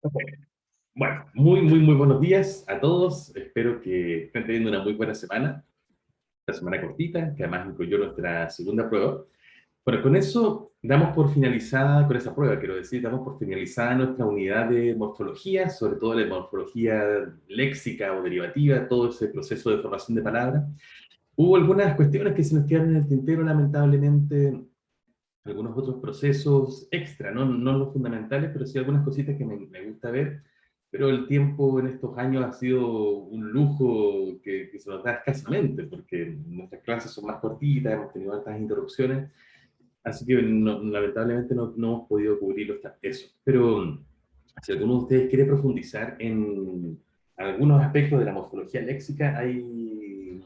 Ok. Bueno, muy buenos días a todos. Espero que estén teniendo una muy buena semana. Una semana cortita, que además incluyó nuestra segunda prueba. Bueno, con eso damos por finalizada, con esa prueba quiero decir, damos por finalizada nuestra unidad de morfología, sobre todo la morfología léxica o derivativa, todo ese proceso de formación de palabras. Hubo algunas cuestiones que se nos quedaron en el tintero, lamentablemente, algunos otros procesos extra, no los fundamentales, pero sí algunas cositas que me gusta ver, pero el tiempo en estos años ha sido un lujo que se nos da escasamente, porque nuestras clases son más cortitas, hemos tenido altas interrupciones, así que lamentablemente no hemos podido cubrir eso. Pero si alguno de ustedes quiere profundizar en algunos aspectos de la morfología léxica, hay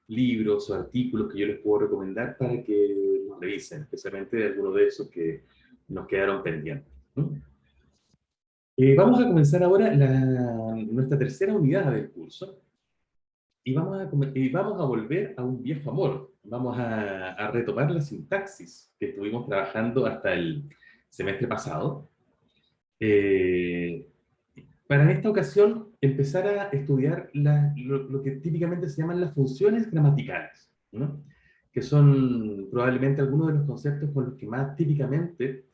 libros o artículos que yo les puedo recomendar para que los revisen, especialmente de algunos de esos que nos quedaron pendientes. ¿Mm? Vamos a comenzar ahora nuestra tercera unidad del curso y vamos a volver a un viejo amor. Vamos a retomar la sintaxis que estuvimos trabajando hasta el semestre pasado. Eh, para en esta ocasión empezar a estudiar lo que típicamente se llaman las funciones gramaticales, ¿no? Que son probablemente algunos de los conceptos con los que más típicamente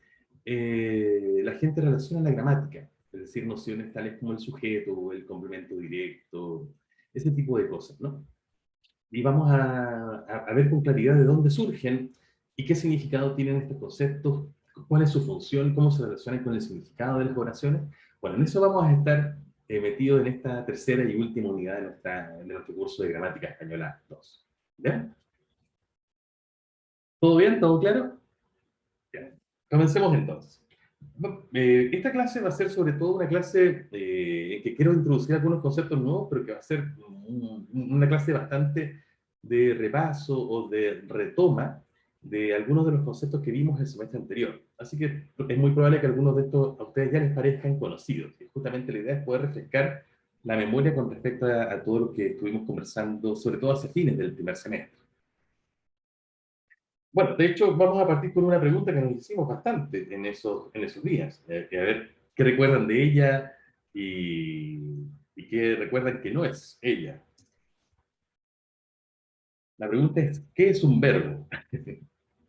la gente relaciona la gramática, es decir, nociones tales como el sujeto, el complemento directo, ese tipo de cosas, ¿no? Y vamos a ver con claridad de dónde surgen y qué significado tienen estos conceptos, cuál es su función, cómo se relacionan con el significado de las oraciones. Bueno, en eso vamos a estar metidos en esta tercera y última unidad de nuestro curso de gramática española 2. ¿Ya? ¿Todo bien? ¿Todo claro? Ya. Comencemos entonces. Esta clase va a ser sobre todo una clase en que quiero introducir algunos conceptos nuevos, pero que va a ser una clase bastante de repaso o de retoma de algunos de los conceptos que vimos el semestre anterior. Así que es muy probable que algunos de estos a ustedes ya les parezcan conocidos. Y justamente la idea es poder refrescar la memoria con respecto a todo lo que estuvimos conversando, sobre todo hacia fines del primer semestre. Bueno, de hecho, vamos a partir con una pregunta que nos hicimos bastante en esos días. A ver, ¿qué recuerdan de ella y qué recuerdan que no es ella? La pregunta es, ¿qué es un verbo?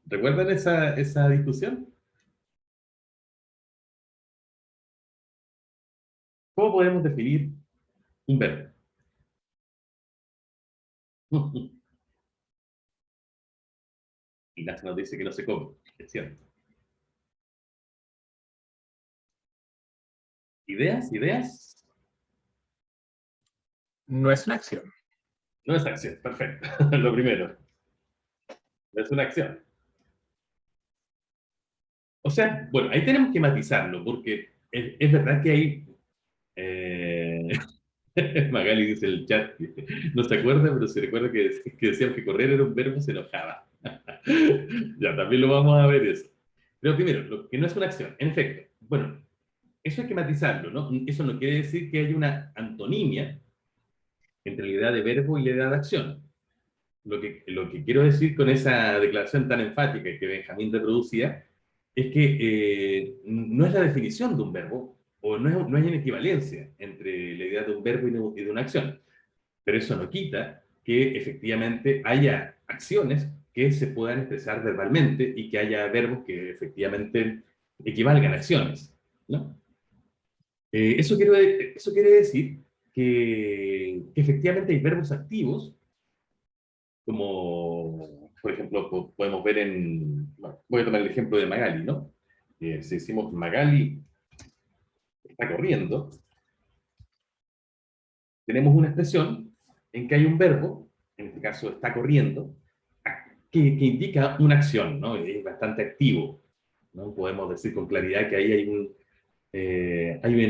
¿Recuerdan esa discusión? ¿Cómo podemos definir un verbo? Ignacio nos dice que no se come, es cierto. ¿Ideas? ¿Ideas? No es una acción. No es acción, perfecto. Lo primero, no es una acción. O sea, bueno, ahí tenemos que matizarlo, porque es verdad que hay Eh, Magali dice el chat, que no se acuerda, pero se recuerda que decíamos que correr era un verbo, se enojaba. Ya, también lo vamos a ver eso. Pero primero, lo que no es una acción, en efecto. Bueno, eso hay que matizarlo, ¿no? Eso no quiere decir que haya una antonimia entre la idea de verbo y la idea de acción. Lo que quiero decir con esa declaración tan enfática que Benjamín reproducía es que no es la definición de un verbo, o no hay una equivalencia entre la idea de un verbo y de una acción. Pero eso no quita que efectivamente haya acciones que se puedan expresar verbalmente y que haya verbos que efectivamente equivalgan a acciones, ¿no? Eso quiere decir que efectivamente hay verbos activos como por ejemplo podemos ver bueno, voy a tomar el ejemplo de Magali, ¿no? Si decimos Magali está corriendo, tenemos una expresión en que hay un verbo, en este caso está corriendo, que indica una acción, ¿no? Es bastante activo, ¿no? Podemos decir con claridad que ahí hay un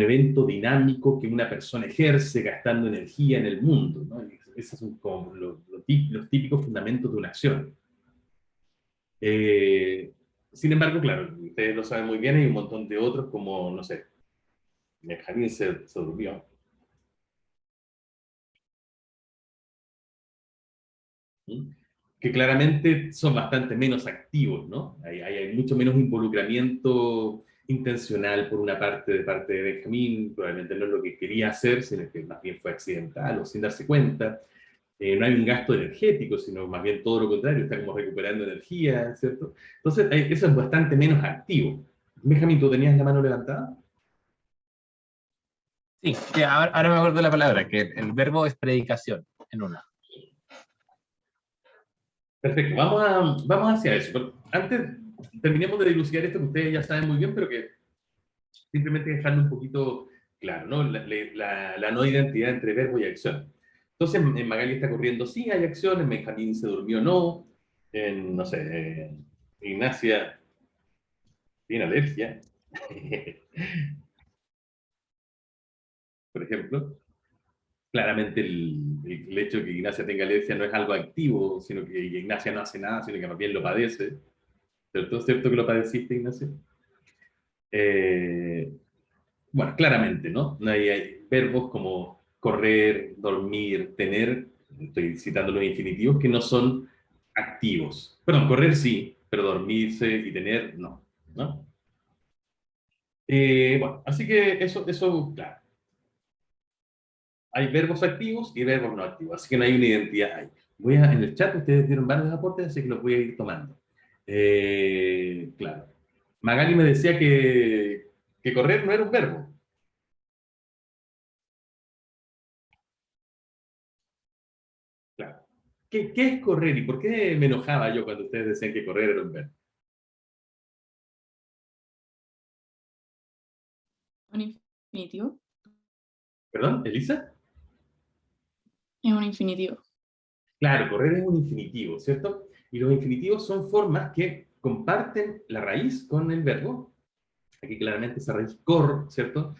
evento dinámico que una persona ejerce gastando energía en el mundo, ¿no? Esos son como los típicos fundamentos de una acción. Eh, Sin embargo, claro, ustedes lo saben muy bien, hay un montón de otros como, no sé, Benjamín se durmió, ¿sí? Que claramente son bastante menos activos, ¿no? Hay mucho menos involucramiento intencional por una parte de Benjamín, probablemente no es lo que quería hacer, sino que más bien fue accidental o sin darse cuenta. No hay un gasto energético, sino más bien todo lo contrario, está como recuperando energía, ¿cierto? Entonces, eso es bastante menos activo. Benjamín, ¿tú tenías la mano levantada? Sí, que ahora me acuerdo de la palabra, que el verbo es predicación en una. Perfecto, vamos hacia eso. Pero antes, terminemos de dilucidar esto que ustedes ya saben muy bien, pero que simplemente dejarlo un poquito claro, ¿no? La no identidad entre verbo y acción. Entonces, en Magali está corriendo, sí, hay acción, en Benjamín se durmió, no, en, no sé, Ignacia tiene alergia, por ejemplo. Claramente el hecho de que Ignacia tenga alergia no es algo activo, sino que Ignacia no hace nada, sino que más bien lo padece. ¿Cierto? ¿Cierto que lo padeciste, Ignacia? Eh, bueno, claramente, ¿no? No hay verbos como correr, dormir, tener, estoy citando los infinitivos, que no son activos. Perdón, correr sí, pero dormirse y tener no, ¿no? Bueno, así que eso, claro. Hay verbos activos y verbos no activos, así que no hay una identidad ahí. En el chat ustedes dieron varios aportes, así que los voy a ir tomando. Claro. Magali me decía que correr no era un verbo. Claro. ¿Qué es correr y por qué me enojaba yo cuando ustedes decían que correr era un verbo? Un infinitivo. ¿Perdón, Elisa? Es un infinitivo. Claro, correr es un infinitivo, ¿cierto? Y los infinitivos son formas que comparten la raíz con el verbo. Aquí claramente esa raíz cor, ¿cierto?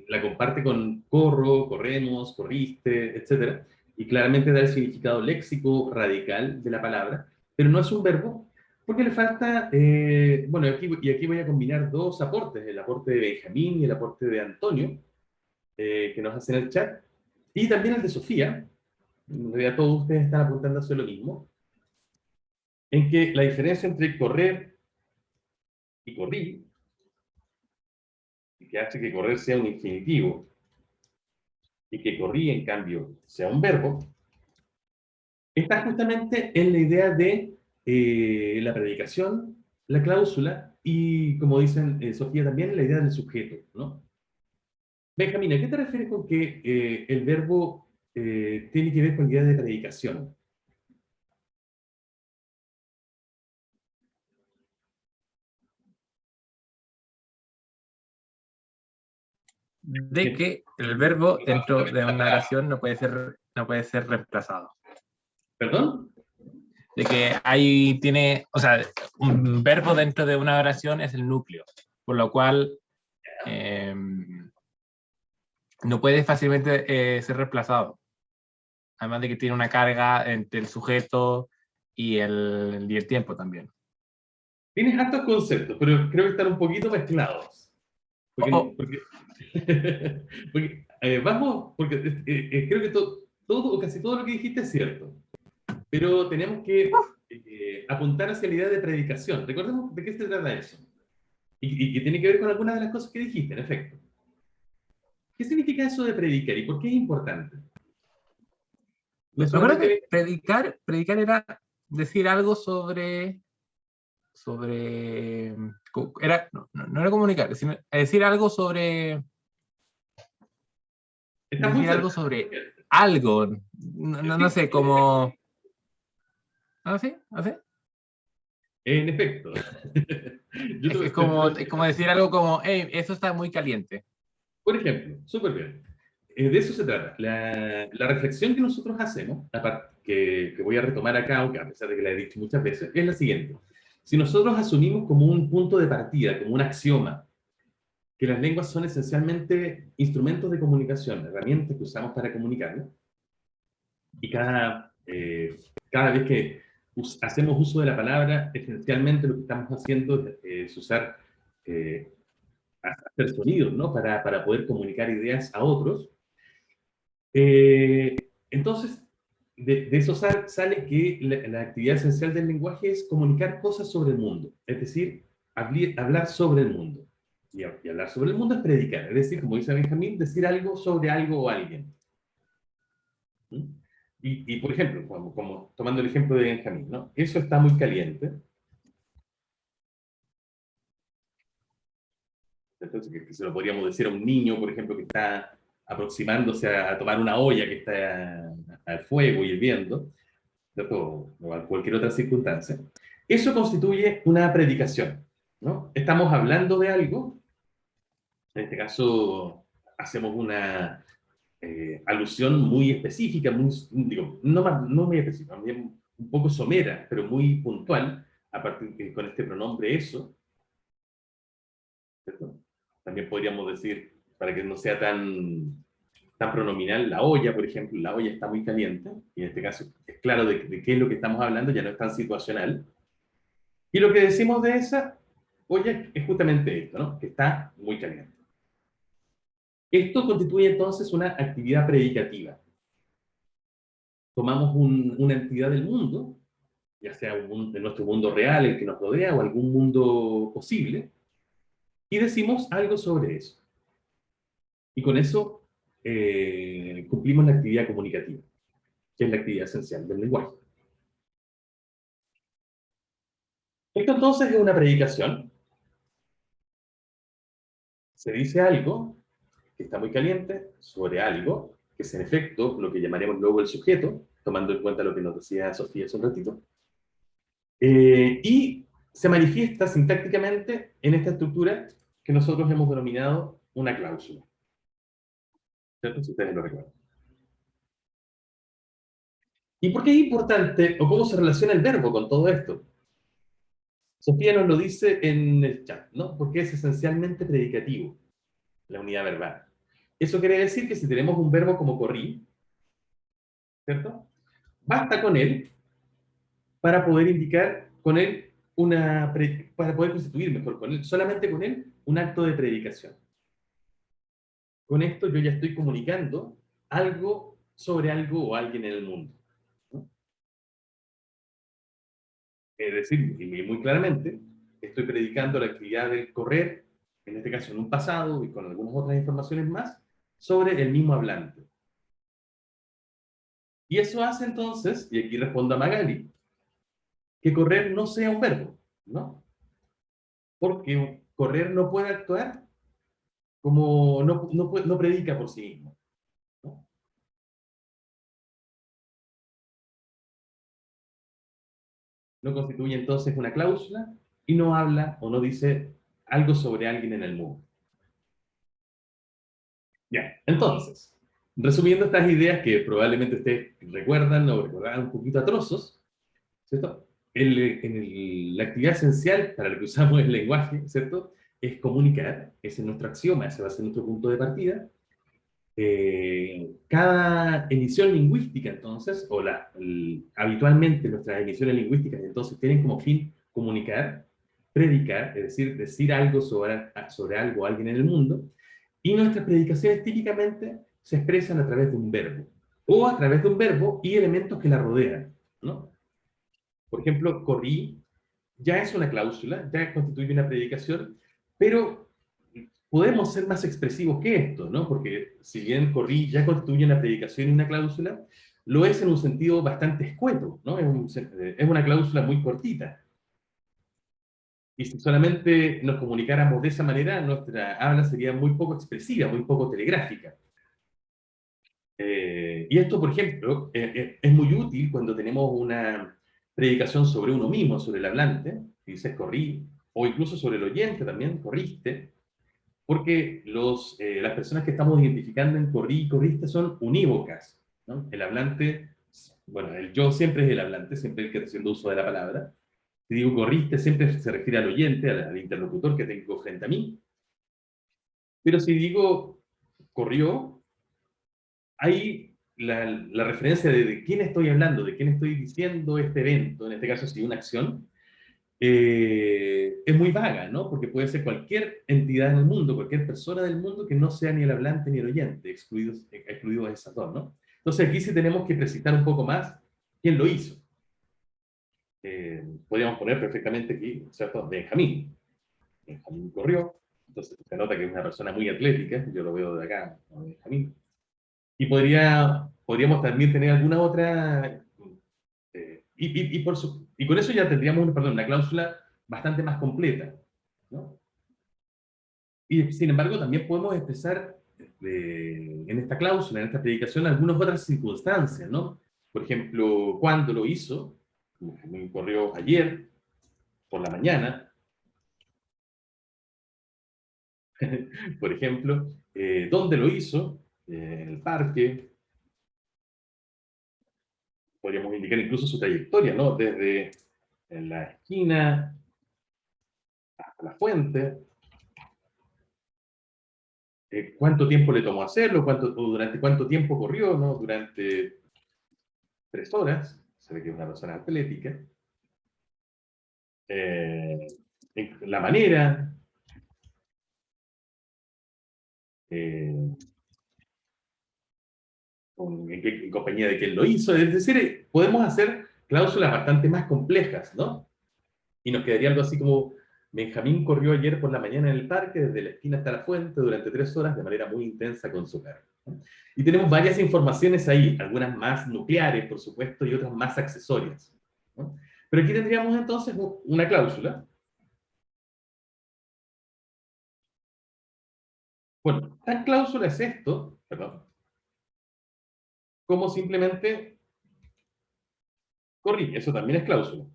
La comparte con corro, corremos, corriste, etcétera, y claramente da el significado léxico radical de la palabra, pero no es un verbo, porque le falta, bueno, aquí voy a combinar dos aportes, el aporte de Benjamín y el aporte de Antonio, que nos hacen el chat, y también el de Sofía, en realidad todos ustedes están apuntando hacia lo mismo, en que la diferencia entre correr y corrí, y que hace que correr sea un infinitivo, y que corrí, en cambio, sea un verbo, está justamente en la idea de la predicación, la cláusula y, como dicen Sofía también, la idea del sujeto, ¿no? Benjamín, ¿a qué te refieres con que el verbo tiene que ver con la idea de predicación? De que el verbo dentro de una oración no puede ser reemplazado. ¿Perdón? De que ahí tiene, o sea, un verbo dentro de una oración es el núcleo, por lo cual no puede fácilmente ser reemplazado. Además de que tiene una carga entre el sujeto y el tiempo también. Tienes hartos conceptos, pero creo que están un poquito mezclados. Porque vamos, porque creo que todo o casi todo lo que dijiste es cierto, pero tenemos que apuntar hacia la idea de predicación. Recordemos de qué se trata eso. Y que tiene que ver con algunas de las cosas que dijiste, en efecto. ¿Qué significa eso de predicar y por qué es importante? No Me acuerdo que solamente... predicar era decir algo sobre era, no era comunicar, sino decir algo sobre Estás muy cerca. algo, no sé, como ¿así? En efecto. Es como decir algo como, hey, eso está muy caliente. Por ejemplo, súper bien. De eso se trata. La reflexión que nosotros hacemos, que voy a retomar acá, aunque a pesar de que la he dicho muchas veces, es la siguiente. Si nosotros asumimos como un punto de partida, como un axioma, que las lenguas son esencialmente instrumentos de comunicación, herramientas que usamos para comunicarnos, y cada vez que hacemos uso de la palabra, esencialmente lo que estamos haciendo es usar, hacer sonidos, ¿no? Para poder comunicar ideas a otros. Entonces, de eso sale que la actividad esencial del lenguaje es comunicar cosas sobre el mundo, es decir, hablar sobre el mundo. y hablar sobre el mundo es predicar, es decir, como dice Benjamín, decir algo sobre algo o alguien. ¿Mm? Y por ejemplo, como tomando el ejemplo de Benjamín, ¿no? Eso está muy caliente. Entonces, que se lo podríamos decir a un niño, por ejemplo, que está aproximándose a tomar una olla que está al fuego y hirviendo, ¿cierto? O a cualquier otra circunstancia. Eso constituye una predicación, ¿no? Estamos hablando de algo, en este caso hacemos una alusión muy específica, muy, digo, no muy específica, bien un poco somera, pero muy puntual, a partir con este pronombre eso, ¿cierto? También podríamos decir, para que no sea tan pronominal, la olla, por ejemplo, la olla está muy caliente, y en este caso es claro de qué es lo que estamos hablando, ya no es tan situacional. Y lo que decimos de esa olla es justamente esto, ¿no? Que está muy caliente. Esto constituye entonces una actividad predicativa. Tomamos una entidad del mundo, ya sea de nuestro mundo real, el que nos rodea, o algún mundo posible, y decimos algo sobre eso. Y con eso cumplimos la actividad comunicativa, que es la actividad esencial del lenguaje. Esto entonces es una predicación. Se dice algo que está muy caliente sobre algo, que es en efecto lo que llamaremos luego el sujeto, tomando en cuenta lo que nos decía Sofía hace un ratito, y se manifiesta sintácticamente en esta estructura que nosotros hemos denominado una cláusula. ¿Cierto? Si ustedes lo recuerdan. ¿Y por qué es importante, o cómo se relaciona el verbo con todo esto? Sofía nos lo dice en el chat, ¿no? Porque es esencialmente predicativo, la unidad verbal. Eso quiere decir que si tenemos un verbo como corrí, ¿cierto? Basta con él para poder indicar con él para poder constituir mejor con él, solamente con él, un acto de predicación. Con esto yo ya estoy comunicando algo sobre algo o alguien en el mundo, ¿no? Es decir, y muy claramente, estoy predicando la actividad del correr, en este caso en un pasado y con algunas otras informaciones más, sobre el mismo hablante. Y eso hace entonces, y aquí respondo a Magali, que correr no sea un verbo, ¿no? Porque correr no puede actuar como no predica por sí mismo, ¿no? No constituye entonces una cláusula y no habla o no dice algo sobre alguien en el mundo. Ya, entonces, resumiendo estas ideas que probablemente ustedes recuerdan o recordarán un poquito a trozos, ¿cierto? La actividad esencial para lo que usamos el lenguaje, ¿cierto? Es comunicar, ese es nuestro axioma, ese va a ser nuestro punto de partida. Cada emisión lingüística, entonces, habitualmente nuestras emisiones lingüísticas, entonces, tienen como fin comunicar, predicar, es decir, decir algo sobre algo o alguien en el mundo, y nuestras predicaciones típicamente se expresan a través de un verbo, o a través de un verbo y elementos que la rodean, ¿no? Por ejemplo, corrí ya es una cláusula, ya constituye una predicación, pero podemos ser más expresivos que esto, ¿no? Porque si bien corrí ya constituye una predicación y una cláusula, lo es en un sentido bastante escueto, ¿no? Es una cláusula muy cortita. Y si solamente nos comunicáramos de esa manera, nuestra habla sería muy poco expresiva, muy poco telegráfica. Y esto, por ejemplo, es muy útil cuando tenemos una predicación sobre uno mismo, sobre el hablante, y dices corrí, o incluso sobre el oyente también, corriste, porque las personas que estamos identificando en corrí y corriste son unívocas, ¿no? El hablante, bueno, el yo siempre es el hablante, siempre el que está haciendo uso de la palabra. Si digo corriste, siempre se refiere al oyente, al interlocutor que tengo frente a mí. Pero si digo corrió, hay la referencia de quién estoy hablando, de quién estoy diciendo este evento, en este caso si una acción, es muy vaga, ¿no? Porque puede ser cualquier entidad en el mundo, cualquier persona del mundo que no sea ni el hablante ni el oyente, excluidos esas dos, ¿no? Entonces aquí sí tenemos que precisar un poco más quién lo hizo. Podríamos poner perfectamente aquí, ¿cierto? Benjamín. Benjamín corrió, Entonces se nota que es una persona muy atlética, yo lo veo de acá, ¿no? Benjamín. Y podríamos también tener alguna otra, y con eso ya tendríamos, perdón, una cláusula bastante más completa, ¿no? Y sin embargo, también podemos expresar en esta cláusula, en esta predicación, algunas otras circunstancias, ¿no? Por ejemplo, cuándo lo hizo, me ocurrió ayer, por la mañana, por ejemplo, dónde lo hizo, en el parque, podríamos indicar incluso su trayectoria, ¿no? Desde la esquina hasta la fuente, cuánto tiempo le tomó hacerlo, durante cuánto tiempo corrió, ¿no? Durante 3 horas, se ve que es una persona atlética. Eh, la manera, eh, en compañía de quién lo hizo, es decir, podemos hacer cláusulas bastante más complejas, ¿no? Y nos quedaría algo así como, Benjamín corrió ayer por la mañana en el parque, desde la esquina hasta la fuente, durante 3 horas, de manera muy intensa con su perro, ¿no? Y tenemos varias informaciones ahí, algunas más nucleares, por supuesto, y otras más accesorias, ¿no? Pero aquí tendríamos entonces una cláusula. Bueno, tan cláusula es esto, perdón, como simplemente corrí, eso también es cláusula.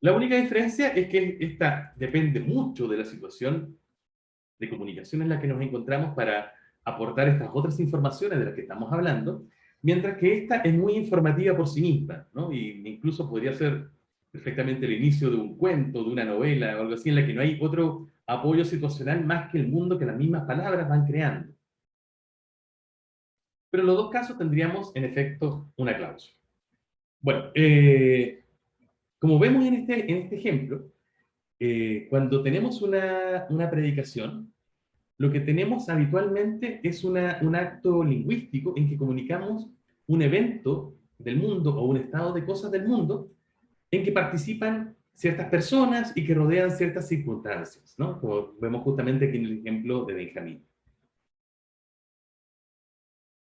La única diferencia es que esta depende mucho de la situación de comunicación en la que nos encontramos para aportar estas otras informaciones de las que estamos hablando, mientras que esta es muy informativa por sí misma, ¿no? Y incluso podría ser perfectamente el inicio de un cuento, de una novela o algo así, en la que no hay otro apoyo situacional más que el mundo que las mismas palabras van creando. Pero en los dos casos tendríamos, en efecto, una cláusula. Bueno, como vemos en este ejemplo, cuando tenemos una predicación, lo que tenemos habitualmente es un acto lingüístico en que comunicamos un evento del mundo o un estado de cosas del mundo en que participan ciertas personas y que rodean ciertas circunstancias, ¿no? Como vemos justamente aquí en el ejemplo de Benjamín.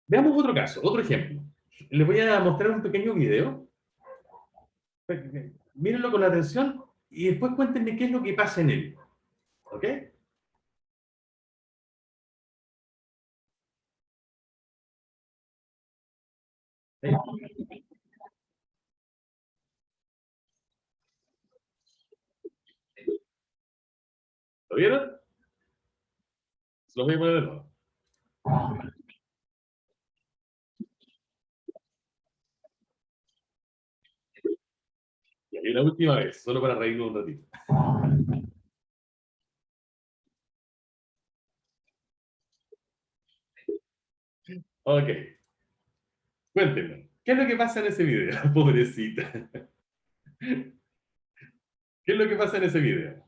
Veamos otro caso, otro ejemplo. Les voy a mostrar un pequeño video. Mírenlo con atención y después cuéntenme qué es lo que pasa en él. ¿Ok? ¿Lo vieron? Se los voy a poner de nuevo. Y hay una última vez, solo para reírnos un ratito. Ok, cuéntenme. ¿Qué es lo que pasa en ese video? Pobrecita. ¿Qué es lo que pasa en ese video?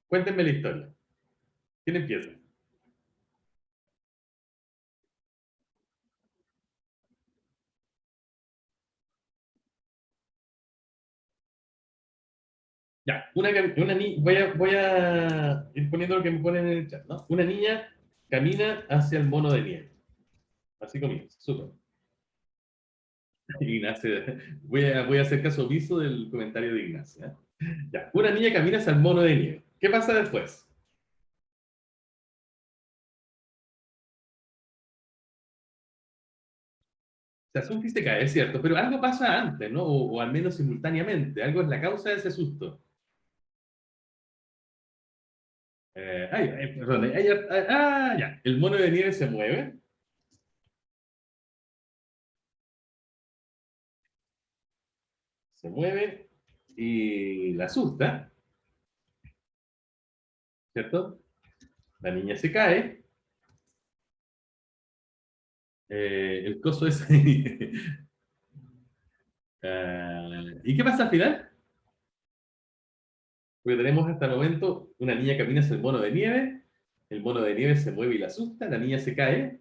Cuéntenme la historia. ¿Quién empieza? Ya, voy a ir poniendo lo que me ponen en el chat, ¿no? Una niña camina hacia el mono de nieve. Así comienza, súper. Ignacio, voy a hacer caso omiso del comentario de Ignacio, ¿eh? Ya, una niña camina hacia el mono de nieve. ¿Qué pasa después? Se asusta y se cae, es cierto, pero algo pasa antes, ¿no? O al menos simultáneamente. Algo es la causa de ese susto. Perdón, ya. El mono de nieve se mueve. Se mueve y la asusta, ¿cierto? La niña se cae. El coso es... ¿Y qué pasa al final? Porque tenemos hasta el momento una niña camina hacia el mono de nieve se mueve y la asusta, la niña se cae.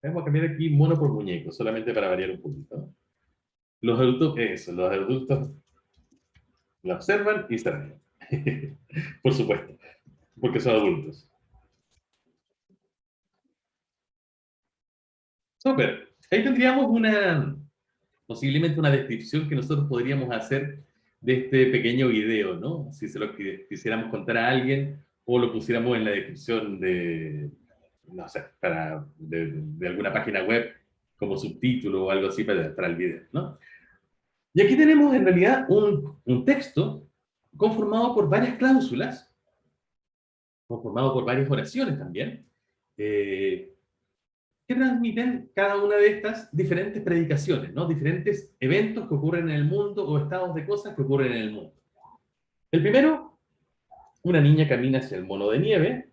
Vamos a cambiar aquí mono por muñeco, solamente para variar un poquito. los adultos la observan y se ríen. Por supuesto, porque son adultos. Súper. Ahí tendríamos posiblemente una descripción que nosotros podríamos hacer de este pequeño video, ¿no? Si se lo quisiéramos contar a alguien o lo pusiéramos en la descripción de, no sé, de alguna página web como subtítulo o algo así para el video, ¿no? Y aquí tenemos en realidad un texto conformado por varias cláusulas, conformado por varias oraciones también, que transmiten cada una de estas diferentes predicaciones, ¿no? Diferentes eventos que ocurren en el mundo o estados de cosas que ocurren en el mundo. El primero, una niña camina hacia el mono de nieve.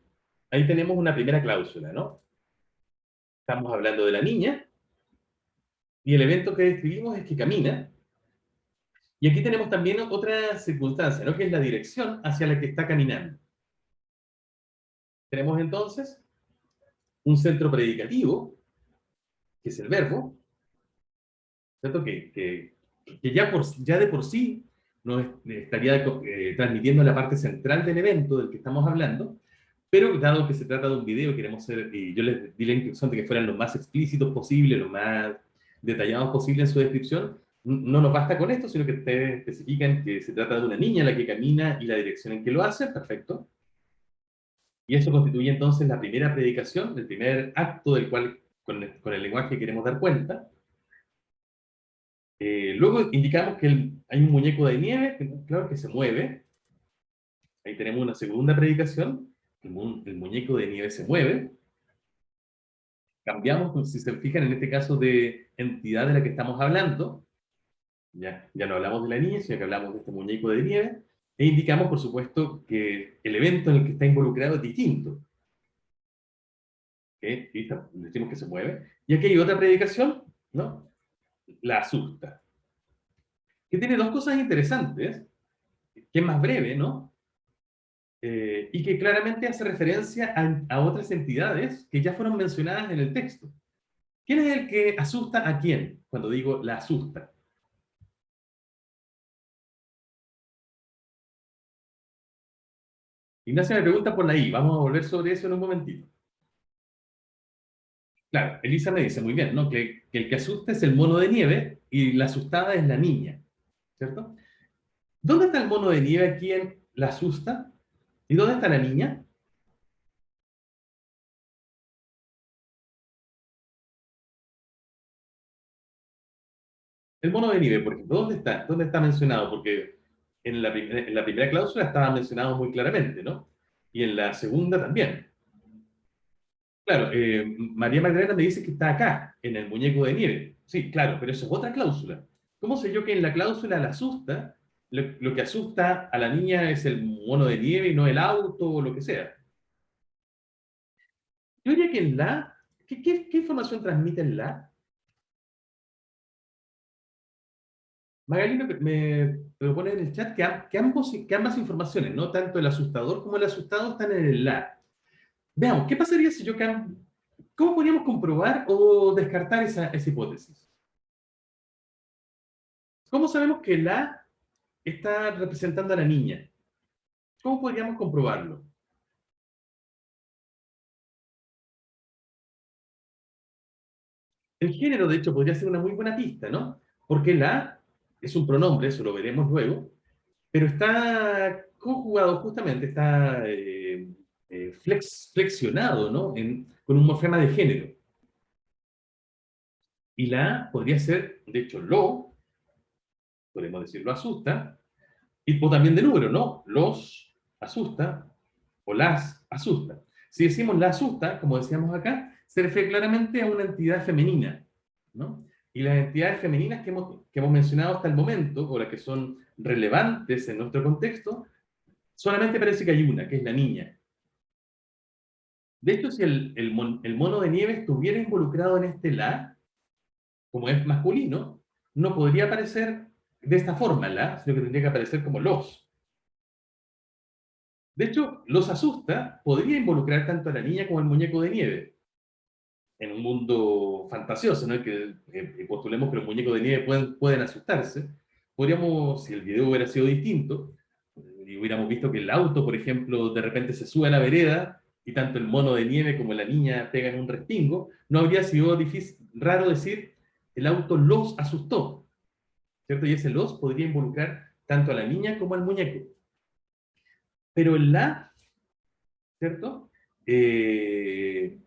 Ahí tenemos una primera cláusula, ¿no? Estamos hablando de la niña y el evento que describimos es que camina. Y aquí tenemos también otra circunstancia, ¿no? Que es la dirección hacia la que está caminando. Tenemos entonces un centro predicativo, que es el verbo, ¿cierto? Que ya de por sí nos estaría transmitiendo la parte central del evento del que estamos hablando, pero dado que se trata de un video, queremos ser, y yo les di la instrucción de que fueran lo más explícitos posible, lo más detallados posible en su descripción, no nos basta con esto, sino que ustedes especifican que se trata de una niña la que camina y la dirección en que lo hace, perfecto. Y eso constituye entonces la primera predicación, el primer acto del cual, con el lenguaje queremos dar cuenta. Luego indicamos que hay un muñeco de nieve, claro, que se mueve. Ahí tenemos una segunda predicación, el muñeco de nieve se mueve. Cambiamos, pues, si se fijan, en este caso de entidad de la que estamos hablando. Ya no hablamos de la niña, sino que hablamos de este muñeco de nieve. E indicamos, por supuesto, que el evento en el que está involucrado es distinto. ¿Okay? Y decimos que se mueve. Y aquí hay otra predicación, ¿no? La asusta. Que tiene dos cosas interesantes, que es más breve, ¿no? Y que claramente hace referencia a otras entidades que ya fueron mencionadas en el texto. ¿Quién es el que asusta a quién? Cuando digo la asusta. Ignacia me pregunta por la I. Vamos a volver sobre eso en un momentito. Claro, Elisa me dice muy bien, ¿no? Que el que asusta es el mono de nieve y la asustada es la niña, ¿cierto? ¿Dónde está el mono de nieve aquí en la asusta? ¿Y dónde está la niña? El mono de nieve, por ejemplo, ¿dónde está? ¿Dónde está mencionado? Porque en la primera cláusula estaba mencionado muy claramente, ¿no? Y en la segunda también. Claro, María Magdalena me dice que está acá, en el muñeco de nieve. Sí, claro, pero eso es otra cláusula. ¿Cómo sé yo que en la cláusula la asusta, lo que asusta a la niña es el mono de nieve y no el auto o lo que sea? Yo diría que en la... ¿Qué información transmite en la? Magali me propone en el chat que ambas informaciones, ¿no? Tanto el asustador como el asustado están en el la. Veamos, ¿qué pasaría si yo cambio? ¿Cómo podríamos comprobar o descartar esa hipótesis? ¿Cómo sabemos que la está representando a la niña? ¿Cómo podríamos comprobarlo? El género, de hecho, podría ser una muy buena pista, ¿no? Porque la es un pronombre, eso lo veremos luego, pero está conjugado justamente, está flexionado, ¿no? Con un morfema de género. Y la podría ser, de hecho, podemos decirlo asusta, o también de número, ¿no? Los asusta o las asusta. Si decimos la asusta, como decíamos acá, se refiere claramente a una entidad femenina, ¿no? Y las entidades femeninas que hemos mencionado hasta el momento, o las que son relevantes en nuestro contexto, solamente parece que hay una, que es la niña. De hecho, si el mono de nieve estuviera involucrado en este la, como es masculino, no podría aparecer de esta forma la, sino que tendría que aparecer como los. De hecho, los asusta podría involucrar tanto a la niña como al muñeco de nieve. en un mundo fantasioso, ¿no? Que postulemos que los muñecos de nieve pueden asustarse, podríamos, si el video hubiera sido distinto, y hubiéramos visto que el auto, por ejemplo, de repente se sube a la vereda, y tanto el mono de nieve como la niña pegan un respingo, no habría sido raro decir, el auto los asustó, ¿cierto? Y ese los podría involucrar tanto a la niña como al muñeco. Pero el la, ¿cierto?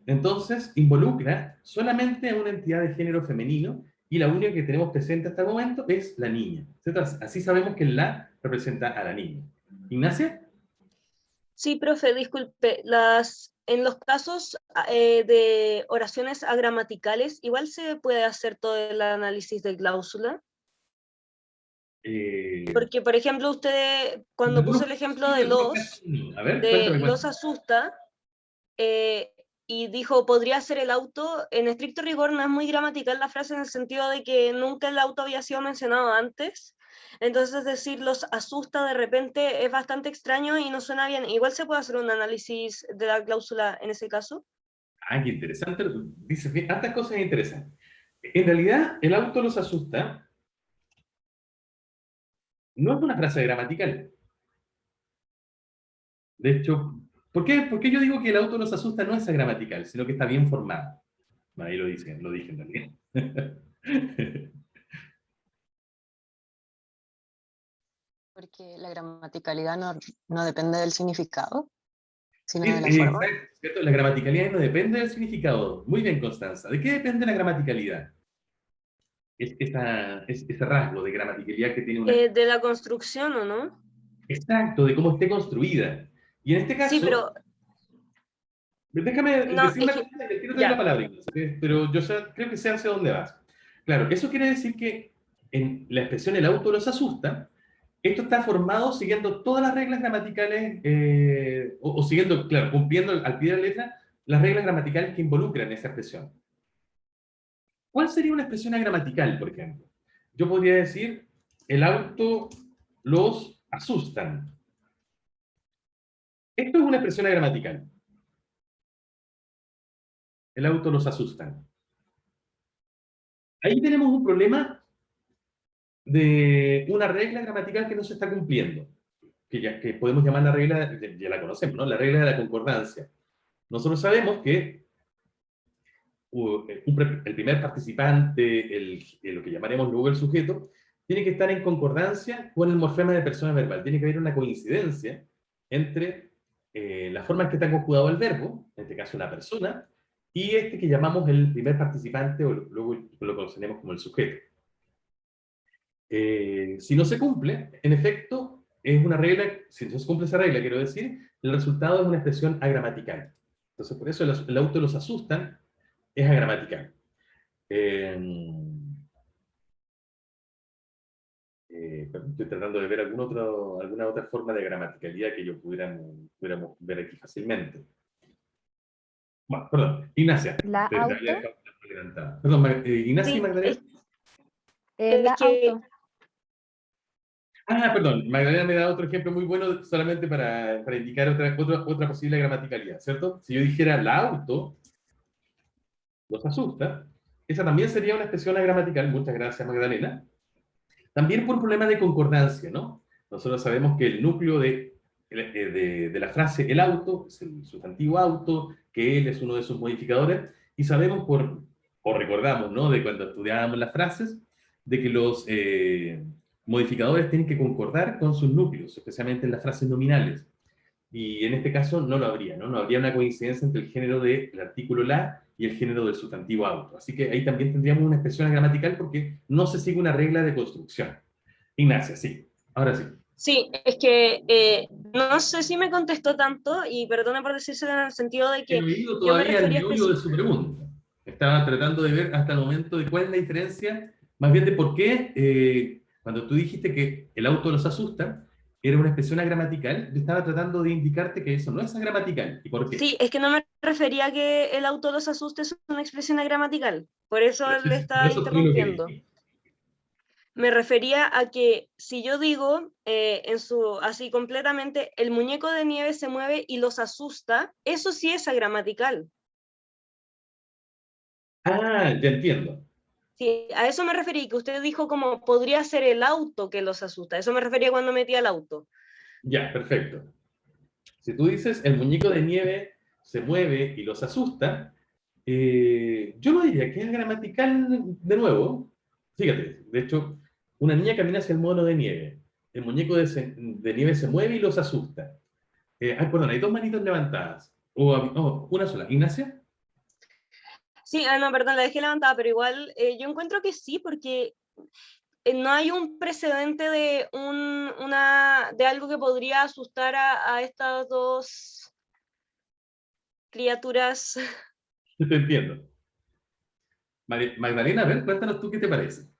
Entonces involucra solamente a una entidad de género femenino y la única que tenemos presente hasta el momento es la niña, ¿cierto? Así sabemos que el la representa a la niña. ¿Ignacia? Sí, profe, disculpe, en los casos de oraciones agramaticales, igual se puede hacer todo el análisis de cláusula. Porque, por ejemplo, usted, cuando puso el ejemplo de A ver, cuéntame. los asusta, y dijo, podría ser el auto, en estricto rigor no es muy gramatical la frase en el sentido de que nunca el auto había sido mencionado antes, entonces decir los asusta de repente es bastante extraño y no suena bien. Igual se puede hacer un análisis de la cláusula en ese caso. Ah, qué interesante. Dice tantas cosas interesantes. En realidad, el auto los asusta no es una frase gramatical. De hecho, ¿por qué yo digo que el auto los asusta? No es gramatical, sino que está bien formado. Ahí lo dije también. Porque la gramaticalidad no depende del significado, sino de la forma. Exacto, ¿cierto? La gramaticalidad no depende del significado. Muy bien, Constanza. ¿De qué depende la gramaticalidad? Es ese rasgo de gramaticalidad que tiene una... De la construcción, ¿o no? Exacto, de cómo esté construida. Y en este caso... Sí, pero... Déjame No, decir una cosa y quiero tener la palabra, pero yo creo que sé hacia dónde vas. Claro, eso quiere decir que en la expresión el auto los asusta, esto está formado siguiendo todas las reglas gramaticales, o siguiendo, claro, cumpliendo al pie de la letra las reglas gramaticales que involucran esa expresión. ¿Cuál sería una expresión agramatical, por ejemplo? Yo podría decir, el auto los asustan. Esto es una expresión agramatical. El auto los asustan. Ahí tenemos un problema de una regla gramatical que no se está cumpliendo, que podemos llamar la regla, ya la conocemos, ¿no? La regla de la concordancia. Nosotros sabemos que el primer participante, lo que llamaremos luego el sujeto, tiene que estar en concordancia con el morfema de persona verbal. Tiene que haber una coincidencia entre la forma en que está conjugado el verbo, en este caso una persona, y este que llamamos el primer participante, o luego lo conoceremos como el sujeto. Si no se cumple, en efecto, es una regla, si no se cumple esa regla, quiero decir, el resultado es una expresión agramatical. Entonces, por eso el auto los asustan, es agramatical. Estoy tratando de ver alguna otra forma de gramaticalidad que yo pudiéramos ver aquí fácilmente. Bueno, perdón, Ignacia. La auto. Perdón, Ignacia y Sí, Magdalena. La auto. Perdón, Magdalena me da otro ejemplo muy bueno solamente para indicar otra posible gramaticalidad, ¿cierto? Si yo dijera la auto los asusta, esa también sería una expresión agramatical, muchas gracias Magdalena, también por un problema de concordancia, ¿no? Nosotros sabemos que el núcleo de la frase el auto es el sustantivo auto, que él es uno de sus modificadores, y sabemos o recordamos, ¿no? De cuando estudiábamos las frases, de que los modificadores tienen que concordar con sus núcleos, especialmente en las frases nominales. Y en este caso no lo habría, ¿no? No habría una coincidencia entre el género del artículo la y el género del sustantivo auto. Así que ahí también tendríamos una expresión gramatical porque no se sigue una regla de construcción. Ignacia, sí. Ahora sí. Sí, es que no sé si me contestó tanto, y perdone por decírselo en el sentido de que He oído yo me todavía el refería meollo de su pregunta. Estaba tratando de ver hasta el momento de cuál es la diferencia, más bien de por qué, cuando tú dijiste que el auto los asusta, era una expresión agramatical, yo estaba tratando de indicarte que eso no es agramatical. ¿Y por qué? Sí, es que no me refería a que el auto los asuste, es una expresión agramatical, por eso le estaba interrumpiendo. Me refería a que si yo digo así completamente, el muñeco de nieve se mueve y los asusta, eso sí es agramatical. Ah, ya entiendo. Sí, a eso me referí, que usted dijo como podría ser el auto que los asusta. A eso me refería cuando metía el auto. Ya, perfecto. Si tú dices el muñeco de nieve se mueve y los asusta, yo no diría que es gramatical de nuevo. Fíjate, de hecho, una niña camina hacia el mono de nieve. El muñeco de nieve se mueve y los asusta. Ay, perdón, hay dos manitos levantadas. O una sola. ¿Ignacia? Sí, no, perdón, la dejé levantada, pero igual yo encuentro que sí, porque no hay un precedente de, de algo que podría asustar a estas dos criaturas. Te entiendo. Magdalena, a ver, cuéntanos tú qué te parece.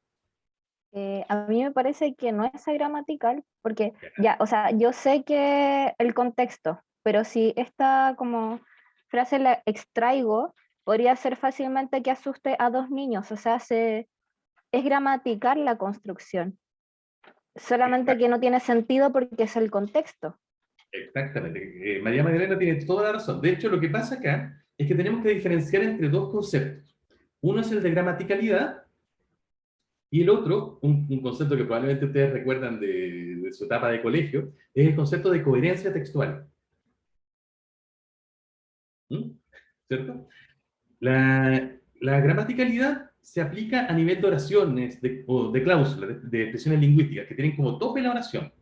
A mí me parece que no es agramatical, porque ya, o sea, yo sé que el contexto, pero si esta como frase la extraigo, podría ser fácilmente que asuste a dos niños, o sea, es gramatical la construcción, solamente que no tiene sentido porque es el contexto. Exactamente. María Magdalena tiene toda la razón. De hecho, lo que pasa acá es que tenemos que diferenciar entre dos conceptos. Uno es el de gramaticalidad y el otro, un concepto que probablemente ustedes recuerdan de su etapa de colegio, es el concepto de coherencia textual. ¿Mm? ¿Cierto? La gramaticalidad se aplica a nivel de oraciones o de cláusulas, de expresiones lingüísticas, que tienen como tope la oración.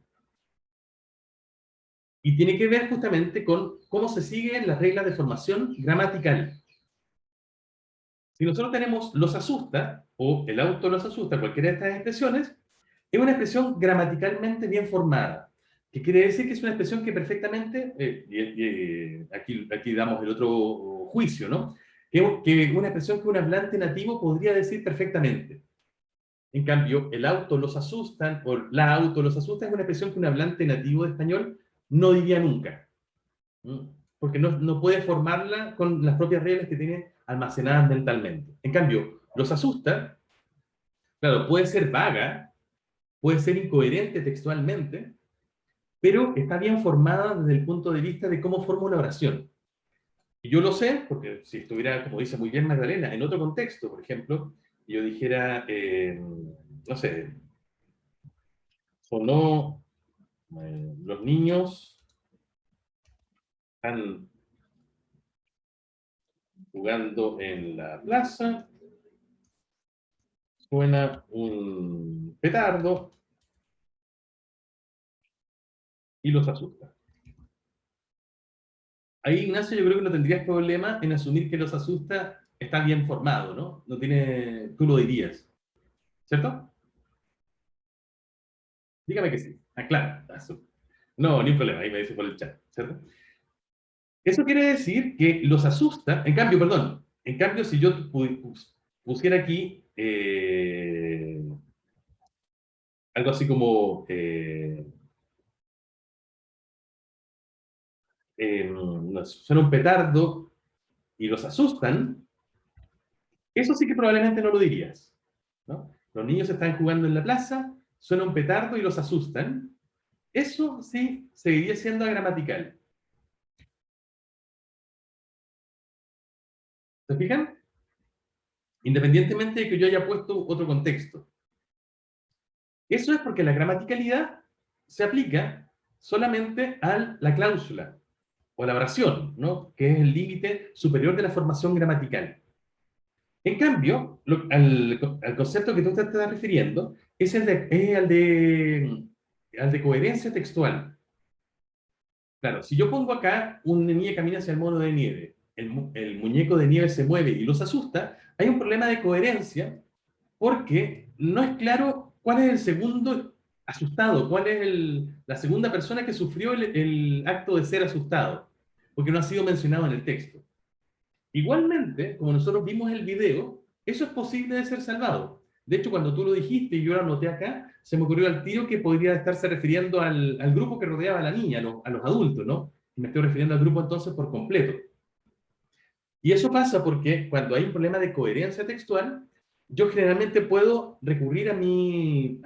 Y tiene que ver justamente con cómo se siguen las reglas de formación gramatical. Si nosotros tenemos los asusta, o el auto los asusta, cualquiera de estas expresiones, es una expresión gramaticalmente bien formada, que quiere decir que es una expresión que perfectamente, aquí damos el otro juicio, ¿no? Que una expresión que un hablante nativo podría decir perfectamente. En cambio, el auto los asustan, o la auto los asusta, es una expresión que un hablante nativo de español no diría nunca. ¿Mm? Porque no puede formarla con las propias reglas que tiene almacenadas mentalmente. En cambio, los asusta, claro, puede ser vaga, puede ser incoherente textualmente, pero está bien formada desde el punto de vista de cómo forma una oración. Y yo lo sé, porque si estuviera, como dice muy bien Magdalena, en otro contexto, por ejemplo, yo dijera, no sé, sonó, los niños están jugando en la plaza, suena un petardo y los asusta. Ahí, Ignacio, yo creo que no tendrías problema en asumir que los asusta está bien formado, ¿no? No tiene, tú lo dirías, ¿cierto? Dígame que sí. Ah, claro. No, ni un problema, ahí me dice por el chat, ¿cierto? Eso quiere decir que los asusta, en cambio, perdón, en cambio, si yo pusiera aquí algo así como suena un petardo y los asustan, eso sí que probablemente no lo dirías, ¿no? Los niños están jugando en la plaza, suena un petardo y los asustan. Eso sí seguiría siendo gramatical. ¿Se fijan? Independientemente de que yo haya puesto otro contexto. Eso es porque la gramaticalidad se aplica solamente a la cláusula o a la oración, ¿no? Que es el límite superior de la formación gramatical. En cambio, al concepto que tú te estás refiriendo es al de coherencia textual. Claro, si yo pongo acá una niña camina hacia el mono de nieve, el muñeco de nieve se mueve y los asusta, hay un problema de coherencia porque no es claro cuál es el segundo asustado, cuál es la segunda persona que sufrió el acto de ser asustado, porque no ha sido mencionado en el texto. Igualmente, como nosotros vimos el video, eso es posible de ser salvado. De hecho, cuando tú lo dijiste y yo lo anoté acá, se me ocurrió al tiro que podría estarse refiriendo al grupo que rodeaba a la niña, a los adultos, ¿no? Y me estoy refiriendo al grupo entonces por completo. Y eso pasa porque cuando hay un problema de coherencia textual, yo generalmente puedo recurrir a mi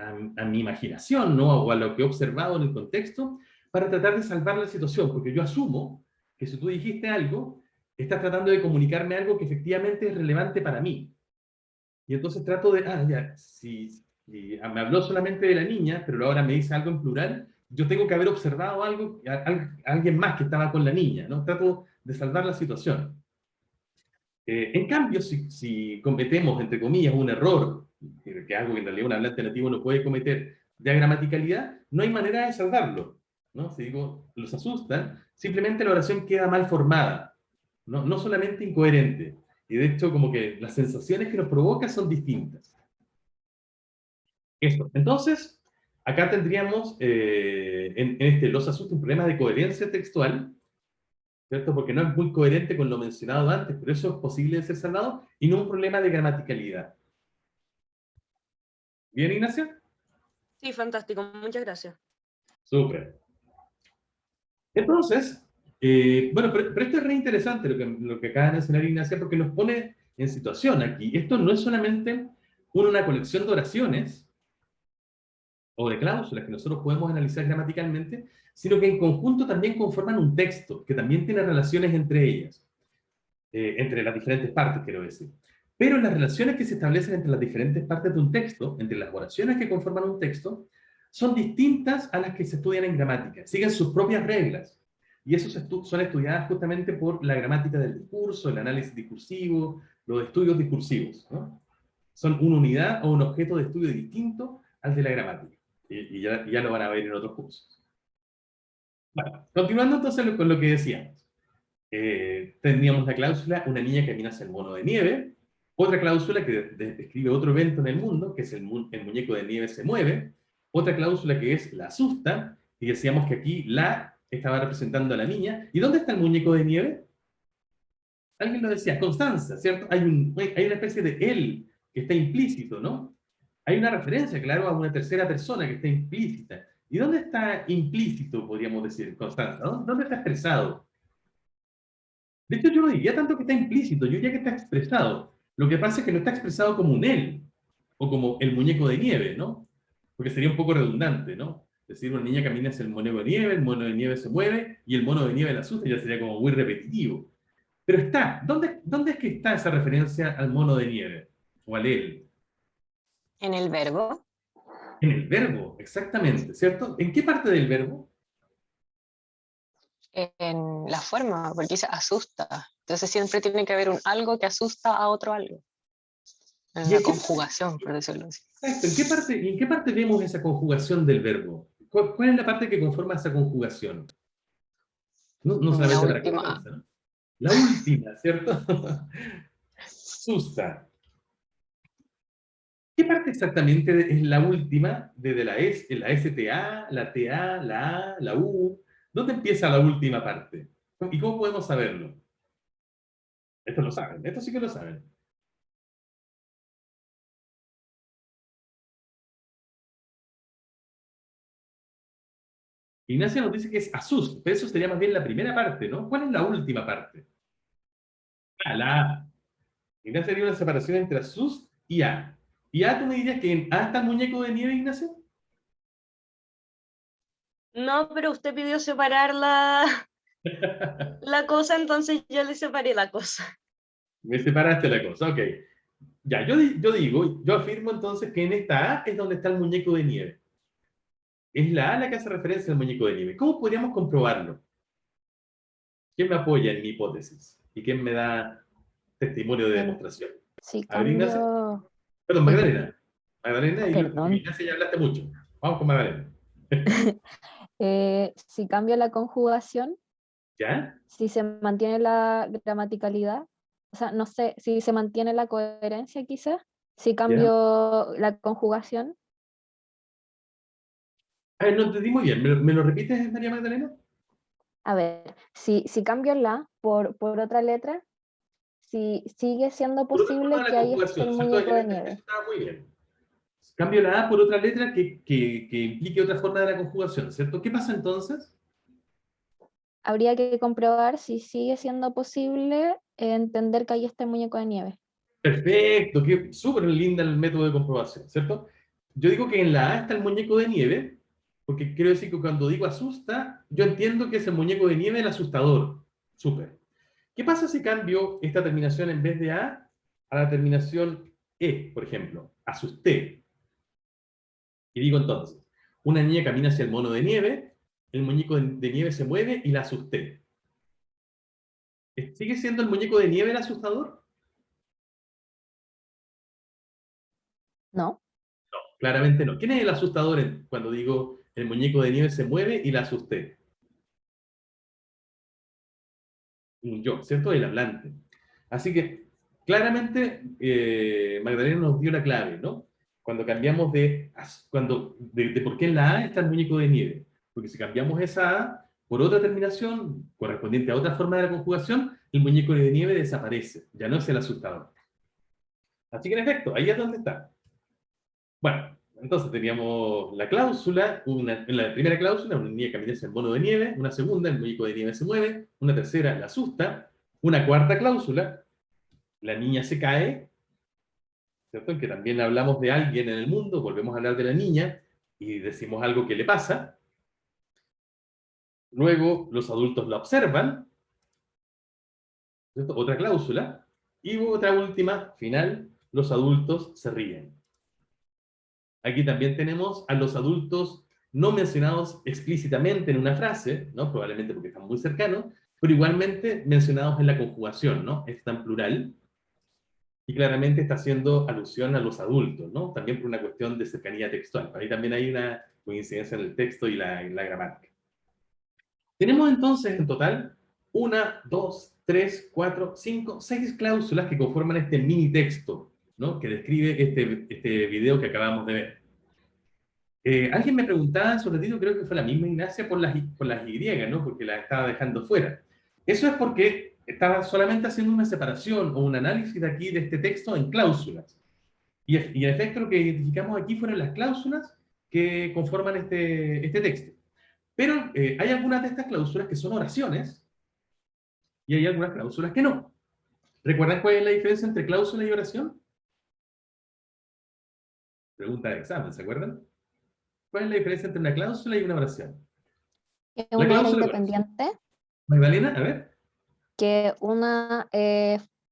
imaginación, ¿no? O a lo que he observado en el contexto para tratar de salvar la situación, porque yo asumo que si tú dijiste algo, estás tratando de comunicarme algo que efectivamente es relevante para mí. Y entonces trato de, ya, si me habló solamente de la niña, pero ahora me dice algo en plural, yo tengo que haber observado algo, alguien más que estaba con la niña, ¿no? Trato de salvar la situación. En cambio, si cometemos, entre comillas, un error, que es algo que en realidad un hablante nativo no puede cometer, de gramaticalidad, no hay manera de salvarlo, ¿no? Si digo, los asustan, simplemente la oración queda mal formada, no solamente incoherente. Y de hecho, como que las sensaciones que nos provoca son distintas. Esto. Entonces, acá tendríamos en los asusta un problema de coherencia textual, ¿cierto? Porque no es muy coherente con lo mencionado antes, pero eso es posible de ser salvado, y no un problema de gramaticalidad. ¿Bien, Ignacio? Sí, fantástico, muchas gracias. Súper. Entonces, bueno, pero esto es re interesante lo que acaba de mencionar Ignacia, porque nos pone en situación aquí. Esto no es solamente una colección de oraciones o de cláusulas que nosotros podemos analizar gramaticalmente, sino que en conjunto también conforman un texto, que también tiene relaciones entre ellas, entre las diferentes partes, quiero decir. Pero las relaciones que se establecen entre las diferentes partes de un texto, entre las oraciones que conforman un texto, son distintas a las que se estudian en gramática, siguen sus propias reglas. Y eso son estudiadas justamente por la gramática del discurso, el análisis discursivo, los estudios discursivos, ¿no? Son una unidad o un objeto de estudio distinto al de la gramática. Y ya lo van a ver en otros cursos. Bueno, continuando entonces con lo que decíamos. Teníamos la cláusula, una niña camina hacia el mono de nieve. Otra cláusula que describe otro evento en el mundo, que es el muñeco de nieve se mueve. Otra cláusula que es la asusta, y decíamos que aquí la estaba representando a la niña. ¿Y dónde está el muñeco de nieve? Alguien lo decía, Constanza, ¿cierto? Hay una especie de él que está implícito, ¿no? Hay una referencia, claro, a una tercera persona que está implícita. ¿Y dónde está implícito, podríamos decir, Constanza? ¿Dónde está expresado? De hecho, yo no diría tanto que está implícito, yo diría que está expresado. Lo que pasa es que no está expresado como un él, o como el muñeco de nieve, ¿no? Porque sería un poco redundante, ¿no? Es decir, una niña camina hacia el muñeco de nieve, el mono de nieve se mueve, y el mono de nieve la asusta, ya sería como muy repetitivo. Pero está, ¿dónde es que está esa referencia al mono de nieve? O al él. En el verbo, En el verbo, exactamente, ¿cierto? ¿En qué parte del verbo? en la forma, porque dice asusta. Entonces siempre tiene que haber un algo que asusta a otro algo. En ¿Y la en qué- conjugación, por decirlo así. Exacto, ¿en qué parte vemos esa conjugación del verbo? ¿Cuál es la parte que conforma esa conjugación? No La solamente para última, Constanza, ¿no? La última, ¿cierto? Susta. ¿Qué parte exactamente es la última desde la STA, la TA, la A, la U? ¿Dónde empieza la última parte? ¿Y cómo podemos saberlo? Esto lo saben, esto sí que lo saben. Ignacia nos dice que es Asus, pero eso sería más bien la primera parte, ¿no? ¿Cuál es la última parte? La A. Ignacia haría una separación entre Asus y A. ¿Y A tú me dirías que en A está el muñeco de nieve, Ignacia? No, pero usted pidió separar la cosa, entonces yo le separé la cosa. Me separaste la cosa, ok. Ya, yo afirmo entonces que en esta A es donde está el muñeco de nieve. Es la A la que hace referencia al muñeco de nieve. ¿Cómo podríamos comprobarlo? ¿Quién me apoya en mi hipótesis? ¿Y quién me da testimonio de demostración? Si A ver, Ignacia. cambio, Perdón, Magdalena. Magdalena, y perdón, Ignacia ya hablaste mucho. Vamos con Magdalena. si cambio la conjugación, ¿Ya? si se mantiene la gramaticalidad, o sea, no sé, si se mantiene la coherencia quizás, si cambio la conjugación, A ver, no entendí muy bien. ¿Me lo repites, María Magdalena? a ver, si cambio la por otra letra, si sigue siendo Por otra posible forma de que la ahí esté conjugación, el ¿cierto? muñeco de Eso nieve. estaba muy bien. Cambio la A por otra letra que implique otra forma de la conjugación, ¿cierto? ¿Qué pasa entonces? Habría que comprobar si sigue siendo posible entender que ahí está el muñeco de nieve. Perfecto, qué súper linda el método de comprobación, ¿cierto? Yo digo que en la A está el muñeco de nieve, porque quiero decir que cuando digo asusta, yo entiendo que es el muñeco de nieve el asustador. Súper. ¿Qué pasa si cambio esta terminación en vez de a la terminación e, por ejemplo? Asusté. Y digo entonces, una niña camina hacia el mono de nieve, el muñeco de nieve se mueve y la asusté. ¿Sigue siendo el muñeco de nieve el asustador? ¿No? Claramente no. ¿Quién es el asustador cuando digo el muñeco de nieve se mueve y la asusté? Un yo, ¿cierto? El hablante. Así que, claramente, Magdalena nos dio la clave, ¿no? Cuando cambiamos de por qué en la A está el muñeco de nieve. Porque si cambiamos esa A por otra terminación, correspondiente a otra forma de la conjugación, el muñeco de nieve desaparece. Ya no es el asustador. Así que, en efecto, ahí es donde está. Bueno, entonces teníamos la cláusula, en la primera cláusula, una niña camina hacia el mono de nieve, una segunda, el muñeco de nieve se mueve, una tercera, la asusta, una cuarta cláusula, la niña se cae, ¿cierto? En que también hablamos de alguien en el mundo, volvemos a hablar de la niña y decimos algo que le pasa. Luego, los adultos la observan, ¿cierto? Otra cláusula. Y otra última, final, los adultos se ríen. Aquí también tenemos a los adultos no mencionados explícitamente en una frase, ¿no? Probablemente porque están muy cercanos, pero igualmente mencionados en la conjugación, ¿no? Está en plural. Y claramente está haciendo alusión a los adultos, ¿no? También por una cuestión de cercanía textual. Ahí también hay una coincidencia en el texto y la gramática. Tenemos entonces en total 1, 2, 3, 4, 5, 6 cláusulas que conforman este mini texto, ¿no? Que describe este video que acabamos de ver. Alguien me preguntaba hace un ratito, creo que fue la misma Ignacia, por las Y, ¿no? Porque las estaba dejando fuera. Eso es porque estaba solamente haciendo una separación o un análisis de aquí de este texto en cláusulas. Y en efecto lo que identificamos aquí fueron las cláusulas que conforman este texto. Pero hay algunas de estas cláusulas que son oraciones y hay algunas cláusulas que no. ¿Recuerdan cuál es la diferencia entre cláusula y oración? Pregunta de examen, ¿se acuerdan? ¿Cuál es la diferencia entre una cláusula y una oración? Que La una era cláusula, independiente, Magdalena, a ver. que una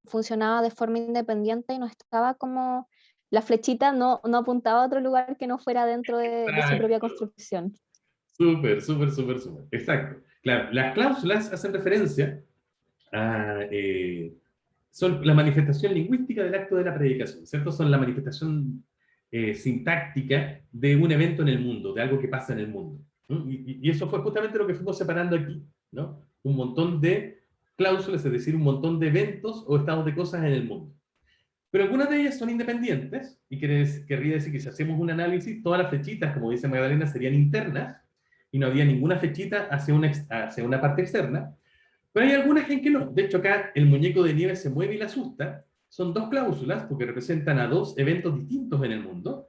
funcionaba de forma independiente y no estaba como, la flechita no apuntaba a otro lugar que no fuera dentro de su propia construcción. Súper, súper, súper, súper. Exacto. Claro, las cláusulas hacen referencia a... son la manifestación lingüística del acto de la predicación, ¿cierto? Son la manifestación sintáctica de un evento en el mundo, de algo que pasa en el mundo. ¿No? Y eso fue justamente lo que fuimos separando aquí, ¿no? Un montón de cláusulas, es decir, un montón de eventos o estados de cosas en el mundo. Pero algunas de ellas son independientes, y querría decir que si hacemos un análisis, todas las flechitas, como dice Magdalena, serían internas, y no había ninguna flechita hacia una parte externa, pero hay algunas en que no. De hecho, acá el muñeco de nieve se mueve y la asusta. Son dos cláusulas, porque representan a dos eventos distintos en el mundo,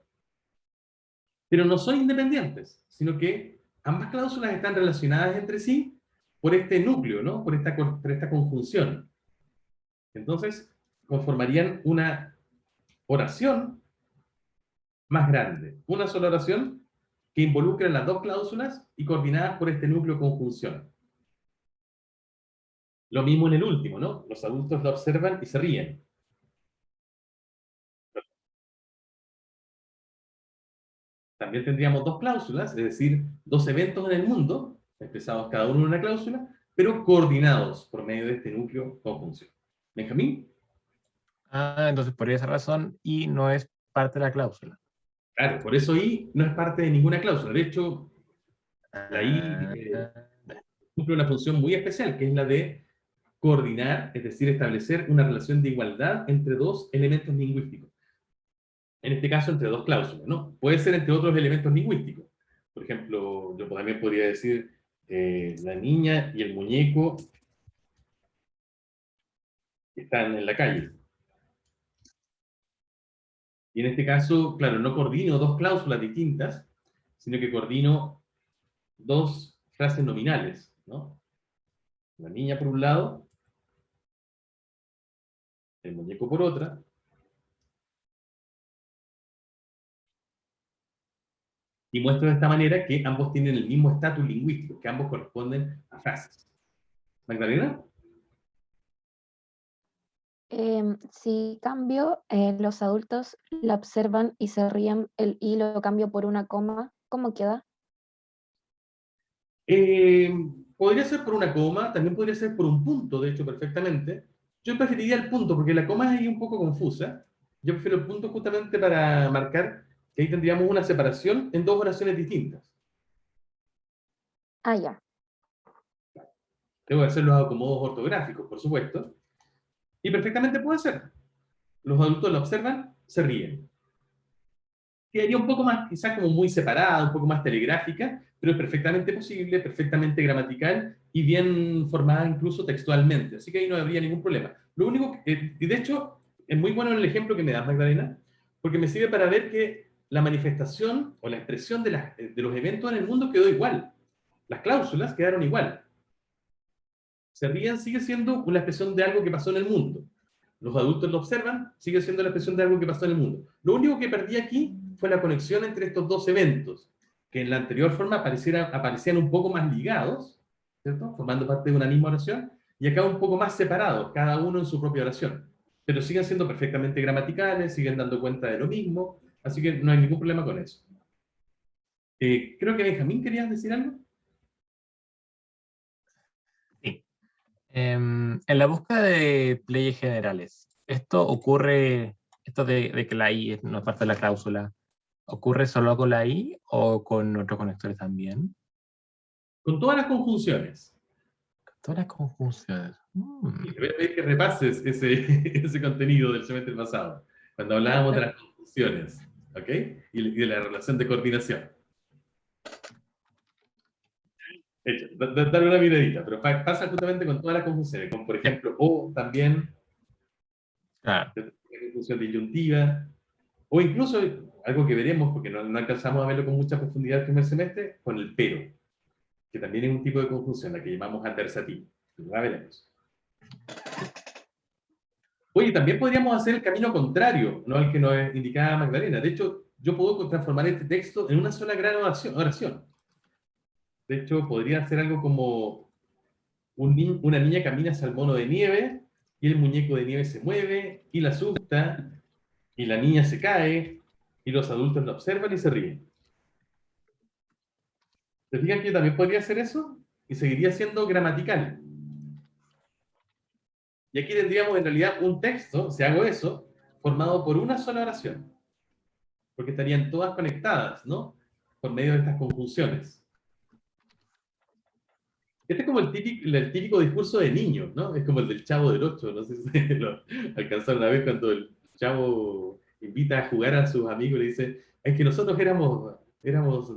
pero no son independientes, sino que ambas cláusulas están relacionadas entre sí por este núcleo, ¿no? Por esta conjunción. Entonces, conformarían una oración más grande. Una sola oración que involucra las dos cláusulas y coordinadas por este núcleo conjunción. Lo mismo en el último, ¿no? Los adultos la observan y se ríen. También tendríamos dos cláusulas, es decir, dos eventos en el mundo, expresados cada uno en una cláusula, pero coordinados por medio de este núcleo conjunción. ¿Benjamín? Ah, entonces por esa razón y no es parte de la cláusula. Claro, por eso I no es parte de ninguna cláusula. De hecho, la I cumple una función muy especial, que es la de coordinar, es decir, establecer una relación de igualdad entre dos elementos lingüísticos. En este caso, entre dos cláusulas, ¿no? Puede ser entre otros elementos lingüísticos. Por ejemplo, yo también podría decir la niña y el muñeco están en la calle. Y en este caso, claro, no coordino dos cláusulas distintas, sino que coordino dos frases nominales, ¿no? La niña por un lado, el muñeco por otra, y muestro de esta manera que ambos tienen el mismo estatus lingüístico, que ambos corresponden a frases. ¿Magdalena? Si cambio, los adultos la observan y se ríen, el y lo cambio por una coma, ¿cómo queda? Podría ser por una coma, también podría ser por un punto, de hecho, perfectamente. Yo preferiría el punto, porque la coma es ahí un poco confusa. Yo prefiero el punto justamente para marcar que ahí tendríamos una separación en dos oraciones distintas. Ah, ya. Tengo que hacer los acomodos ortográficos, por supuesto. Y perfectamente puede ser. Los adultos la observan, se ríen. Quedaría un poco más, quizás como muy separada, un poco más telegráfica, pero es perfectamente posible, perfectamente gramatical y bien formada incluso textualmente. Así que ahí no habría ningún problema. Lo único, y de hecho, es muy bueno el ejemplo que me das, Magdalena, porque me sirve para ver que la manifestación o la expresión de los eventos en el mundo quedó igual. Las cláusulas quedaron igual. Se ríen sigue siendo una expresión de algo que pasó en el mundo. Los adultos lo observan, sigue siendo la expresión de algo que pasó en el mundo. Lo único que perdí aquí fue la conexión entre estos dos eventos, que en la anterior forma aparecían un poco más ligados, ¿cierto? Formando parte de una misma oración, y acá un poco más separados, cada uno en su propia oración. Pero siguen siendo perfectamente gramaticales, siguen dando cuenta de lo mismo, así que no hay ningún problema con eso. Creo que Benjamín, ¿querías decir algo? Sí. En la búsqueda de leyes generales, esto ocurre, esto de que la I no es parte de la cláusula, ¿ocurre solo con la I o con otros conectores también? Con todas las conjunciones. Todas las conjunciones. Y te voy a pedir que repases ese contenido del semestre pasado, cuando hablábamos de las conjunciones, ¿ok? Y de la relación de coordinación. Hecho, dale una miradita, pero pasa justamente con todas las conjunciones, como por ejemplo, o también, Claro. la conjunción disyuntiva, o incluso, algo que veremos, porque no alcanzamos a verlo con mucha profundidad el primer semestre, con el pero, que también es un tipo de conjunción, la que llamamos adversativo. La veremos. Oye, también podríamos hacer el camino contrario, no al que nos indicaba Magdalena. De hecho, yo puedo transformar este texto en una sola gran oración. De hecho, podría ser algo como una niña camina hacia el mono de nieve y el muñeco de nieve se mueve y la asusta y la niña se cae y los adultos la observan y se ríen. ¿Se fijan que yo también podría hacer eso? Y seguiría siendo gramatical. Y aquí tendríamos en realidad un texto, si hago eso, formado por una sola oración. Porque estarían todas conectadas, ¿no? Por medio de estas conjunciones. Este es como el típico discurso de niños, ¿no? Es como el del Chavo del Ocho, no sé si lo alcanzaron a ver cuando el Chavo invita a jugar a sus amigos y le dice, es que nosotros éramos,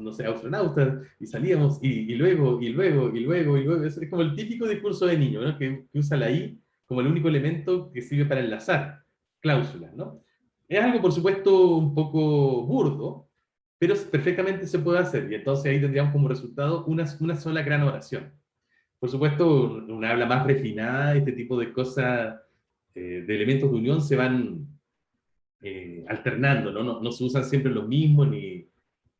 no sé, astronautas y salíamos y luego, es como el típico discurso de niño, ¿no? Que usa la I como el único elemento que sirve para enlazar cláusulas, ¿no? Es algo, por supuesto, un poco burdo, pero perfectamente se puede hacer, y entonces ahí tendríamos como resultado una sola gran oración. Por supuesto, una habla más refinada, este tipo de cosas, de elementos de unión se van alternando, ¿no? No se usan siempre los mismos,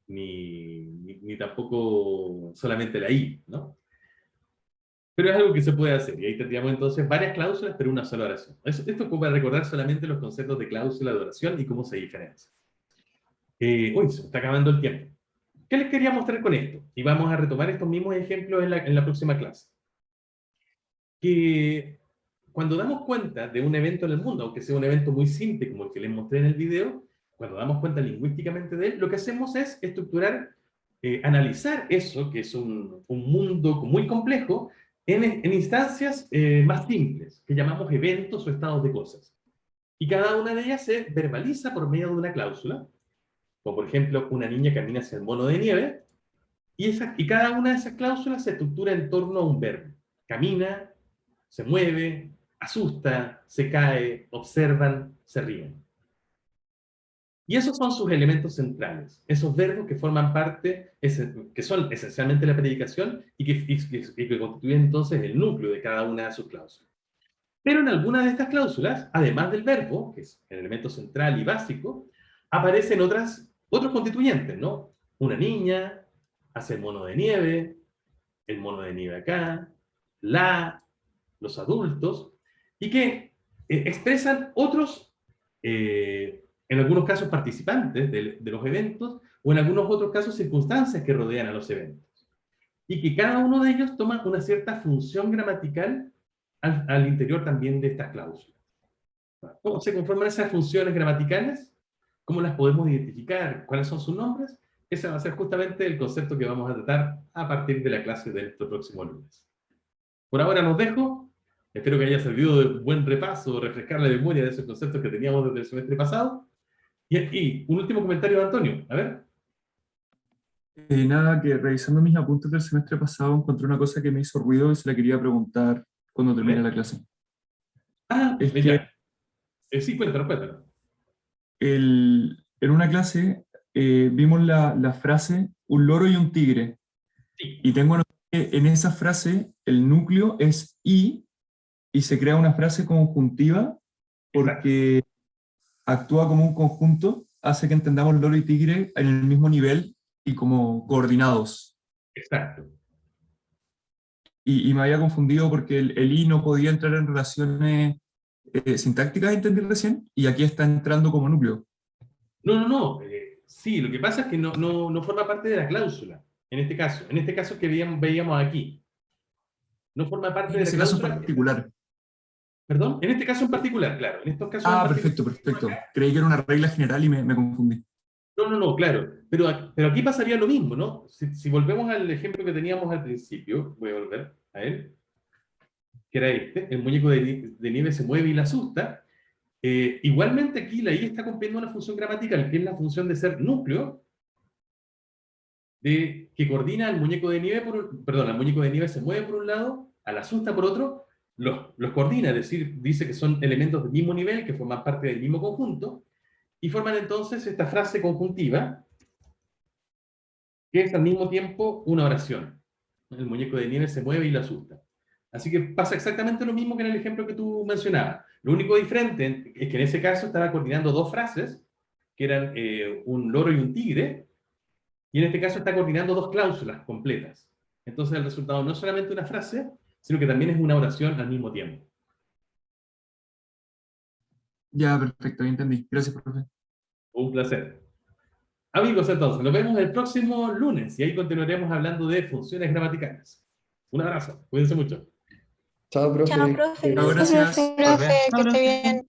ni tampoco solamente la I, ¿no? Pero es algo que se puede hacer, y ahí tendríamos entonces varias cláusulas, pero una sola oración. Esto es como para recordar solamente los conceptos de cláusula, de oración y cómo se diferencian. Uy, se me está acabando el tiempo. ¿Qué les quería mostrar con esto? Y vamos a retomar estos mismos ejemplos en la próxima clase. Que cuando damos cuenta de un evento en el mundo, aunque sea un evento muy simple como el que les mostré en el video, cuando damos cuenta lingüísticamente de él, lo que hacemos es estructurar, analizar eso, que es un mundo muy complejo, en instancias más simples, que llamamos eventos o estados de cosas. Y cada una de ellas se verbaliza por medio de una cláusula, como por ejemplo, una niña camina hacia el mono de nieve, y cada una de esas cláusulas se estructura en torno a un verbo. Camina, se mueve, asusta, se cae, observan, se ríen. Y esos son sus elementos centrales, esos verbos que forman parte, que son esencialmente la predicación y que constituyen entonces el núcleo de cada una de sus cláusulas. Pero en algunas de estas cláusulas, además del verbo, que es el elemento central y básico, aparecen otros constituyentes, ¿no? Una niña, hace el mono de nieve acá, los adultos, y que expresan otros, en algunos casos participantes de los eventos, o en algunos otros casos circunstancias que rodean a los eventos. Y que cada uno de ellos toma una cierta función gramatical al interior también de estas cláusulas. ¿Cómo se conforman esas funciones gramaticales? ¿Cómo las podemos identificar? ¿Cuáles son sus nombres? Ese va a ser justamente el concepto que vamos a tratar a partir de la clase de nuestro próximo lunes. Por ahora nos dejo. Espero que haya servido de buen repaso, refrescar la memoria de esos conceptos que teníamos desde el semestre pasado. Y un último comentario de Antonio. A ver. Nada, que revisando mis apuntes del semestre pasado encontré una cosa que me hizo ruido y se la quería preguntar cuando termine la clase. Ah, Es que ya. Sí, cuéntanos. en una clase vimos la frase un loro y un tigre. Sí. Y tengo notado que en esa frase el núcleo es y se crea una frase conjuntiva porque actúa como un conjunto, hace que entendamos loro y tigre en el mismo nivel y como coordinados. Exacto. Y me había confundido porque el i no podía entrar en relaciones sintácticas, entendí recién, y aquí está entrando como núcleo. No. Sí, lo que pasa es que no forma parte de la cláusula, en este caso que veíamos aquí. No forma parte En de la ese caso en cláusula. particular. ¿Perdón? En este caso en particular, claro. En estos casos en Perfecto. particular. Creí que era una regla general y me confundí. No, claro. Pero aquí pasaría lo mismo, ¿no? Si volvemos al ejemplo que teníamos al principio, voy a volver a él, que era este, el muñeco de nieve se mueve y la asusta. Igualmente aquí la I está cumpliendo una función gramatical, que es la función de ser núcleo, que coordina al muñeco de nieve, al muñeco de nieve se mueve por un lado, a la asusta por otro, los coordina, es decir, dice que son elementos del mismo nivel, que forman parte del mismo conjunto, y forman entonces esta frase conjuntiva, que es al mismo tiempo una oración. El muñeco de nieve se mueve y la asusta. Así que pasa exactamente lo mismo que en el ejemplo que tú mencionabas. Lo único diferente es que en ese caso estaba coordinando dos frases, que eran un loro y un tigre, y en este caso está coordinando dos cláusulas completas. Entonces el resultado no es solamente una frase, sino que también es una oración al mismo tiempo. Ya, perfecto, ya entendí. Gracias, profe. Un placer. Amigos, entonces, nos vemos el próximo lunes y ahí continuaremos hablando de funciones gramaticales. Un abrazo, cuídense mucho. Chao, profe. Chao, profe. Chao, gracias. Profe, que esté bien.